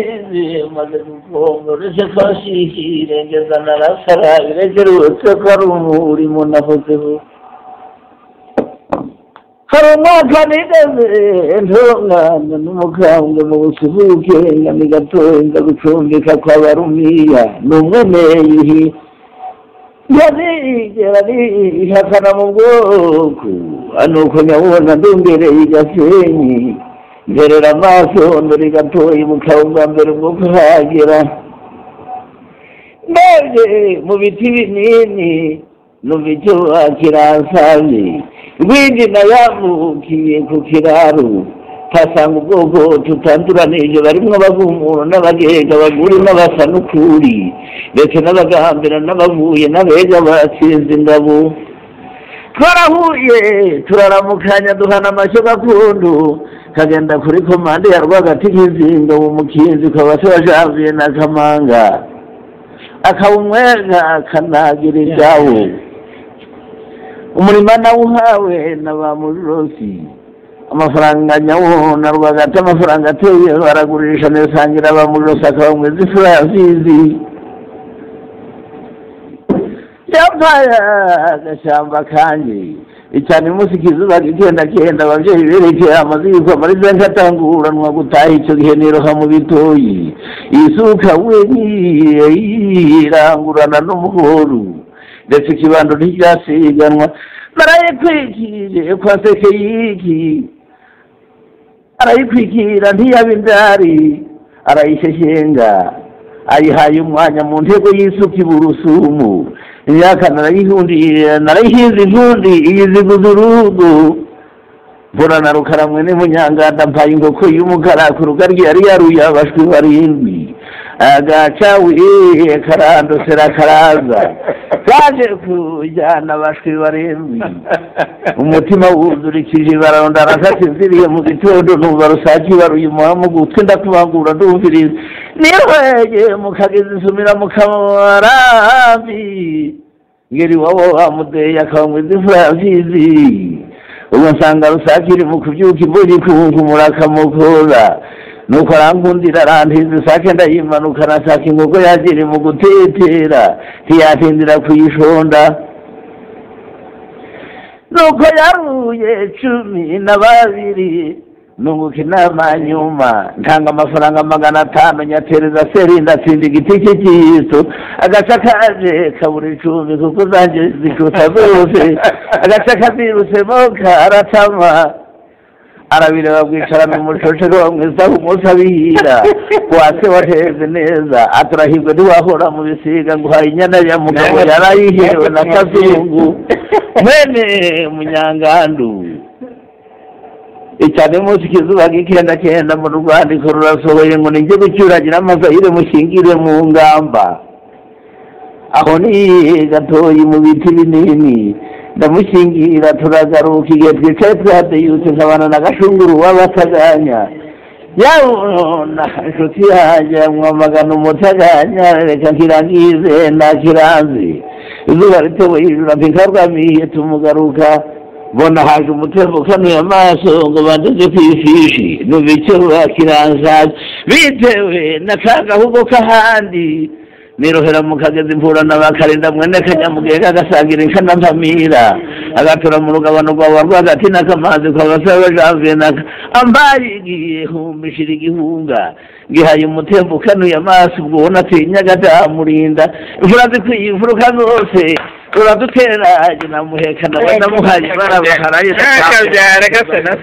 Rusizi maze gukongo rese kwashikire ngeza narasara biregerutse ko ari umurimo nahozeho hari umwaka nigeze ntungana n'umukambwe mu busuhuke ngami gatoye nza gucumbika kwa barumiya n'umweneyihi yarigera rihakana mu bwoko nuko nyabona ndumbereye igasenyi ngerera amaso ndori gatoye mukabwa mbere bwo kuhagera mbere mu biti binini numva icyo kiransabye rwindi nayavukiye ku kiraro tasanga ubwoko tutanduranije barimwo abavumuro n'abagega abaguri n'abasa n'ukuri ndetse n'abagambira n'abavuye n'abega batsinze ingabo twarahuye turaramukanya duhana amashyo gakondo kagenda kuri komande ya Rwagati nk'izinga mu mukinzi kwa basaba Janvier na Kamanga akawumwega akanagira ibyawo umurima nawuhawe na ba Mujosi amafaranga nyawo na Rwagati amafaranga ateye baragurisha nesangira ba Mujosi akawumweza ifura yazizi yapaya agashamba kanje icyane umunsi kizuba genda abavyeyi berekeye amaziko amariza nkatanguranwa gutaha icyo gihe niroha mu bitoyi isuka wenyiye irangurana n'umuhoru ndetse ikibando ntiryasiganwa narayikwikije kwa Sekeyiki arayikwikira ntiyaba indari arayisheshenga ayihaye umwanya mu ntego y'isuka iburusumu imyaka narayihinze intundi iyiziguza urugo mbona na Rukaramwe ni Munyanganda mpaye inkoko y'umukara ku rugaryi yari yaruye abashwi barindwi agacawiye karandosera karaza kaje kujyana abashwi barindwi umutima wuzurikije baronda arasasinziriye mu gitondo numva rusaki baruye umuhamu gutwi ndakubangura ndumviriza nirwege mukageza isumira mukamarabi ngeri wabo amudeye akawumwiza imfura yavyizi ubu nsanga rusaki iri mu kuvyuka imbonye kunkumura akamukora nuko arankundira arantiza isake ndayimanuka nasaka inkoko yagiri mu gutetera ntiyatindira kuyishonda nuko yaruye 12 nunguka inama nyuma ntanga amafaranga 500 nyatereza serinda atsinda igiti cy'ikiso agaca kaje kabura 10 kuko zanje zikuta zose agaca kazirusemo karatama arabireba bwicarana umucocero bamweza umusabihira kwase wateze neza aturahirwe ntiwahora mu bisiga ngo hari inyana ya mugabo yarayihewe na Kazungu mwene Munyangandu icyane munsi kizuba gikenda mu rwandiko rurasohoye ngo ninjye gucyuragira amazahire mushingire mu ngamba aho ni gatoyi mu biti binini ndamushingira turagaruka igihe twicaye twahadeyutse nkabana na Gashunguru w'abataganya yabona inshuti yanjye mwamagana umutaganya reka nkirangize nakiranze izuba ritewe hejuru mpinkarwamiye tumugaruka bona haje umutembo kanuye amaso ngo bandeze kwifishi numva icyo bakiranza bitewe n'akagahugo k'ahandi nirohera mu kagezi imvura n'abakarinda mwene Kanyamugega agasangira inkana mpamira agatura mu rugabano rwa Rwagati n'akamanzi kwa basaba Janvier na ambaye igiye humbishira igihunga gihaye umutembo kanuye amaso ubwo ubona atinya gatamurinda imvura zikwiye imfuruka zose uradutera na muheka nawe namuhaye barabaharaye reka byare gase na